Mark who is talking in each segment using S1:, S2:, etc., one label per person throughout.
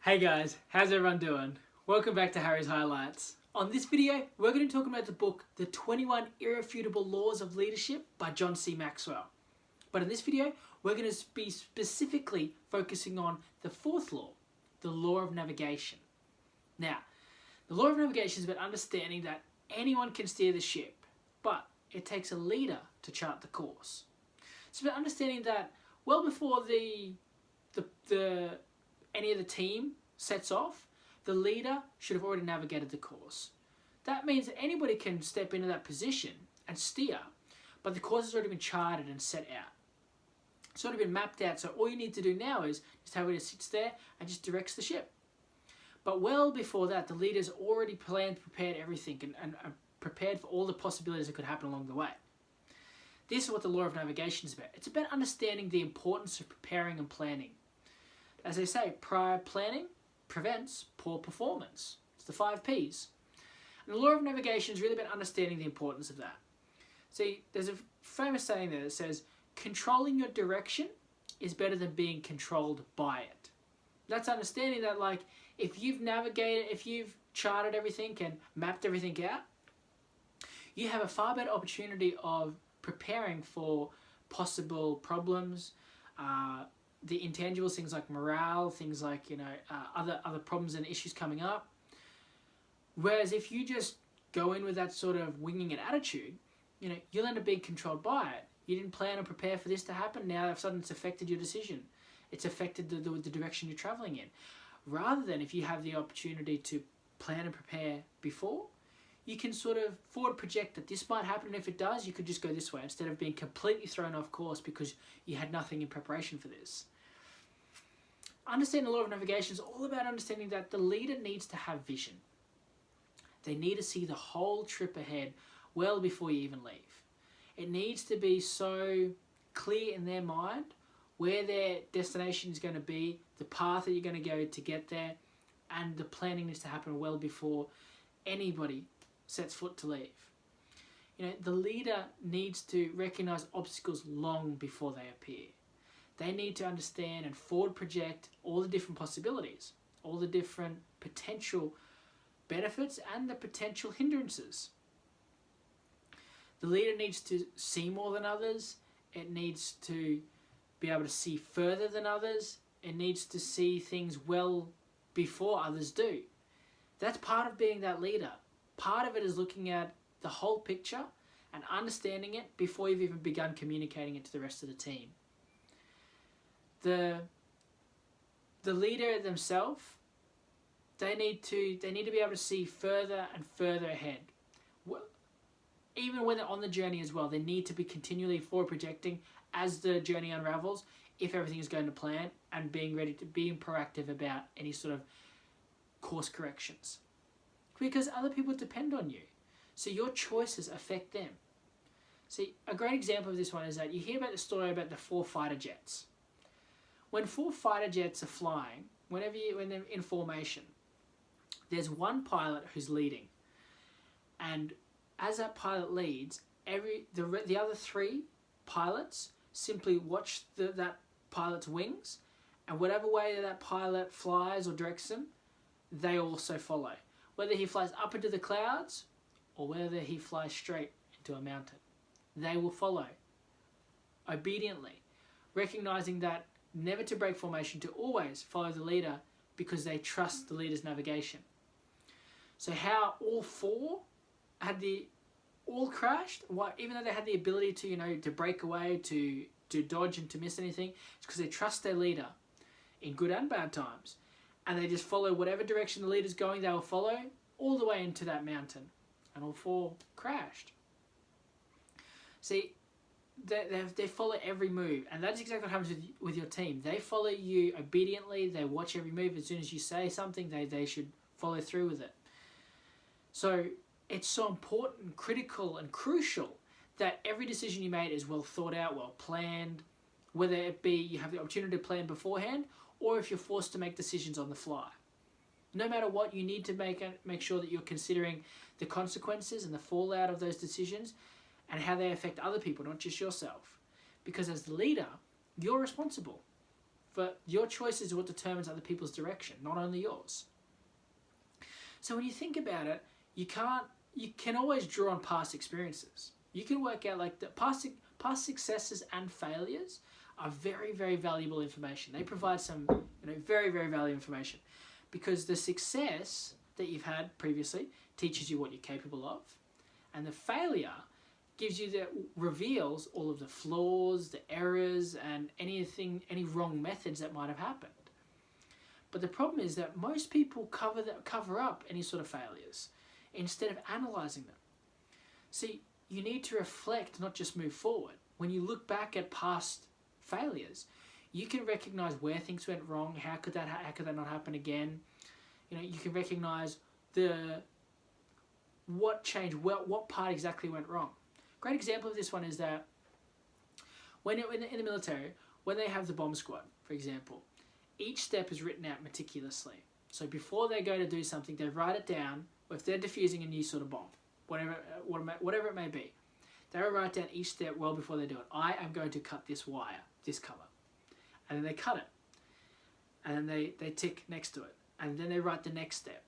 S1: Hey guys, how's everyone doing? Welcome back to Harry's Highlights. On this video, we're going to be talking about the book, The 21 Irrefutable Laws of Leadership by John C. Maxwell. But in this video, we're going to be specifically focusing on the fourth law, the law of navigation. Now, the law of navigation is about understanding that anyone can steer the ship, but it takes a leader to chart the course. It's about understanding that well before any of the team sets off, the leader should have already navigated the course. That means that anybody can step into that position and steer, but the course has already been charted and set out. It's already been mapped out, so all you need to do now is just have it sits there and just directs the ship. But well before that, the leader's already planned, prepared everything and prepared for all the possibilities that could happen along the way. This is what the law of navigation is about. It's about understanding the importance of preparing and planning. As they say, prior planning prevents poor performance. It's the 5 Ps. And the law of navigation is really about understanding the importance of that. See, there's a famous saying there that says, controlling your direction is better than being controlled by it. That's understanding that, like, if you've navigated, if you've charted everything and mapped everything out, you have a far better opportunity of preparing for possible problems, the intangibles, things like morale, things like, other problems and issues coming up. Whereas if you just go in with that sort of winging it attitude, you'll end up being controlled by it. You didn't plan or prepare for this to happen. Now all of a sudden it's affected your decision. It's affected the direction you're traveling in. Rather than if you have the opportunity to plan and prepare before, you can sort of forward project that this might happen, and if it does, you could just go this way instead of being completely thrown off course because you had nothing in preparation for this. Understanding the law of navigation is all about understanding that the leader needs to have vision. They need to see the whole trip ahead well before you even leave. It needs to be so clear in their mind where their destination is going to be, the path that you're going to go to get there, and the planning needs to happen well before anybody sets foot to leave. The leader needs to recognize obstacles long before they appear. They need to understand and forward project all the different possibilities, all the different potential benefits and the potential hindrances. The leader needs to see more than others. It needs to be able to see further than others. It needs to see things well before others do. That's part of being that leader. Part of it is looking at the whole picture and understanding it before you've even begun communicating it to the rest of the team. The leader themselves, they need to be able to see further and further ahead. Even when they're on the journey as well, they need to be continually forward projecting as the journey unravels, if everything is going to plan, and being ready to be proactive about any sort of course corrections. Because other people depend on you. So your choices affect them. See, a great example of this one is that you hear about the story about the 4 fighter jets. When 4 fighter jets are flying, when they're in formation, there's one pilot who's leading. And as that pilot leads, the other 3 pilots simply watch that pilot's wings, and whatever way that pilot flies or directs them, they also follow. Whether he flies up into the clouds or whether he flies straight into a mountain, they will follow obediently, recognizing that never to break formation, to always follow the leader because they trust the leader's navigation. So how all 4 all crashed, even though they had the ability to break away, to dodge and to miss anything, it's because they trust their leader in good and bad times. And they just follow whatever direction the leader's going, they will follow all the way into that mountain. And all 4 crashed. See, they follow every move. And that's exactly what happens with your team. They follow you obediently. They watch every move. As soon as you say something, they should follow through with it. So it's so important, critical, and crucial that every decision you made is well thought out, well planned, whether it be you have the opportunity to plan beforehand or if you're forced to make decisions on the fly. No matter what, you need to make sure that you're considering the consequences and the fallout of those decisions and how they affect other people, not just yourself. Because as the leader, you're responsible But your choices are what determines other people's direction, not only yours. So when you think about it, you can always draw on past experiences. You can work out like the past successes and failures are very, very valuable information. They provide some, very, very valuable information, because the success that you've had previously teaches you what you're capable of, and the failure reveals all of the flaws, the errors, and any wrong methods that might have happened. But the problem is that most people cover up any sort of failures instead of analysing them. See, you need to reflect, not just move forward. When you look back at past failures, you can recognise where things went wrong. How could that not happen again? You can recognise what changed, what part exactly went wrong. Great example of this one is that in the military, when they have the bomb squad, for example, each step is written out meticulously. So before they go to do something, they write it down. If they're defusing a new sort of bomb, whatever it may be, they will write down each step well before they do it. I am going to cut this wire, this colour. And then they cut it. And then they tick next to it. And then they write the next step.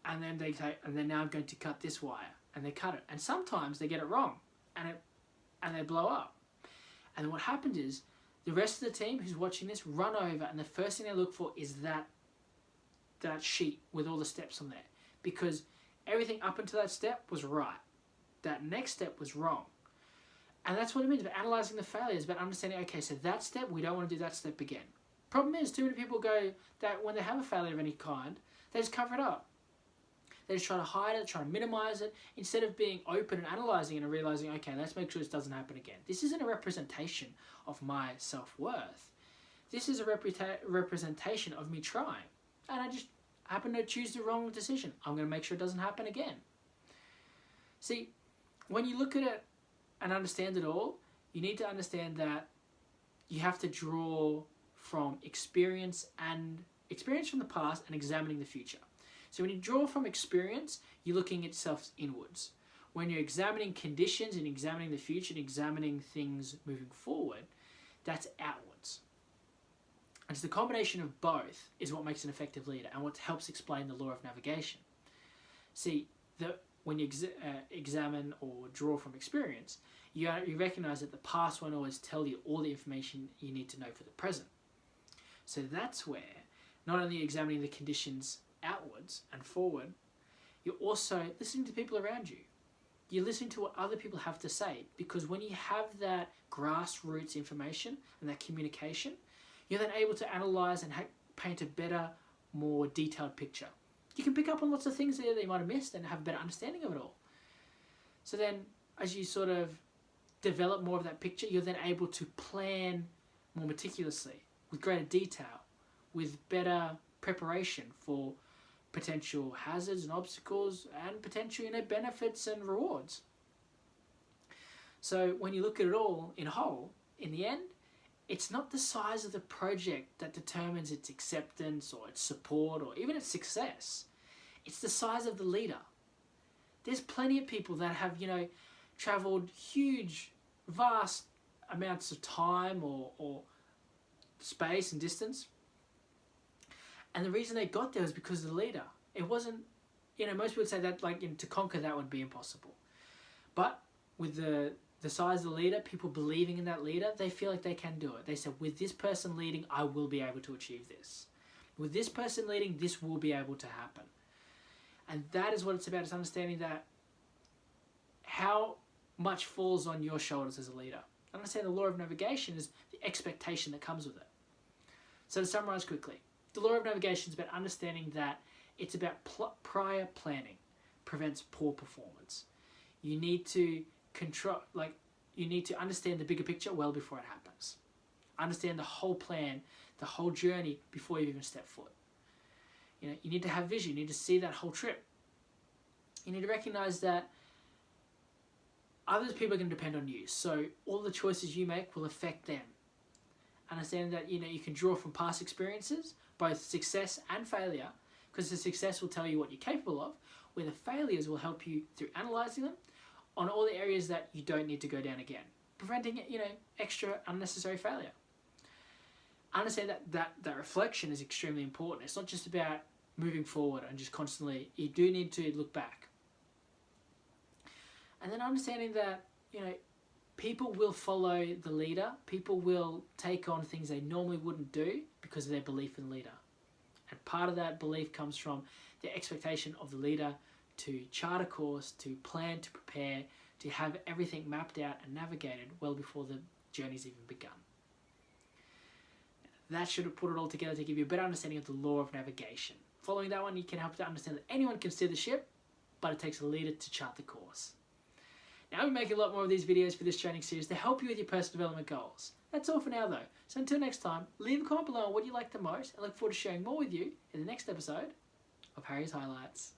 S1: And then they say, and then now I'm going to cut this wire. And they cut it. And sometimes they get it wrong. And they blow up. And what happens is, the rest of the team who's watching this run over, and the first thing they look for is that sheet with all the steps on there. Because everything up until that step was right. That next step was wrong. And that's what it means about analysing the failures, about understanding, okay, so that step, we don't want to do that step again. Problem is, too many people go that when they have a failure of any kind, they just cover it up. They just try to hide it, try to minimise it, instead of being open and analysing it and realising, okay, let's make sure this doesn't happen again. This isn't a representation of my self-worth. This is a representation of me trying. And I just happen to choose the wrong decision. I'm going to make sure it doesn't happen again. See, when you look at it and understand it all, you need to understand that you have to draw from experience from the past and examining the future. So when you draw from experience, you're looking at yourself inwards. When you're examining conditions and examining the future and examining things moving forward, that's outwards. And so the combination of both is what makes an effective leader and what helps explain the law of navigation. See, when you examine or draw from experience, you recognise that the past won't always tell you all the information you need to know for the present. So that's where, not only examining the conditions outwards and forward, you're also listening to people around you. You're listening to what other people have to say, because when you have that grassroots information and that communication, you're then able to analyse and paint a better, more detailed picture. You can pick up on lots of things there that you might have missed and have a better understanding of it all. So then, as you sort of develop more of that picture, you're then able to plan more meticulously, with greater detail, with better preparation for potential hazards and obstacles and potential benefits and rewards. So when you look at it all in whole, in the end, it's not the size of the project that determines its acceptance or its support or even its success. It's the size of the leader. There's plenty of people that have, travelled huge, vast amounts of time or space and distance. And the reason they got there was because of the leader. It wasn't, most people would say that to conquer that would be impossible. But with the size of the leader, people believing in that leader, they feel like they can do it. They said, with this person leading, I will be able to achieve this. With this person leading, this will be able to happen. And that is what it's about, is understanding that how much falls on your shoulders as a leader. Understand the law of navigation is the expectation that comes with it. So to summarise quickly, the law of navigation is about understanding that it's about prior planning prevents poor performance. You need to you need to understand the bigger picture well before it happens. Understand the whole plan, the whole journey before you even step foot. You need to have vision. You need to see that whole trip. You need to recognise that other people are going to depend on you. So all the choices you make will affect them. Understand that you can draw from past experiences, both success and failure, because the success will tell you what you're capable of, where the failures will help you through analysing them on all the areas that you don't need to go down again, preventing extra unnecessary failure. understand that reflection is extremely important. It's not just about moving forward and just constantly, you do need to look back. And then understanding that, people will follow the leader. People will take on things they normally wouldn't do because of their belief in the leader. And part of that belief comes from the expectation of the leader to chart a course, to plan, to prepare, to have everything mapped out and navigated well before the journey's even begun. That should have put it all together to give you a better understanding of the law of navigation. Following that one, you can help to understand that anyone can steer the ship, but it takes a leader to chart the course. Now we're making a lot more of these videos for this training series to help you with your personal development goals. That's all for now though. So until next time, leave a comment below on what you like the most and look forward to sharing more with you in the next episode of Harry's Highlights.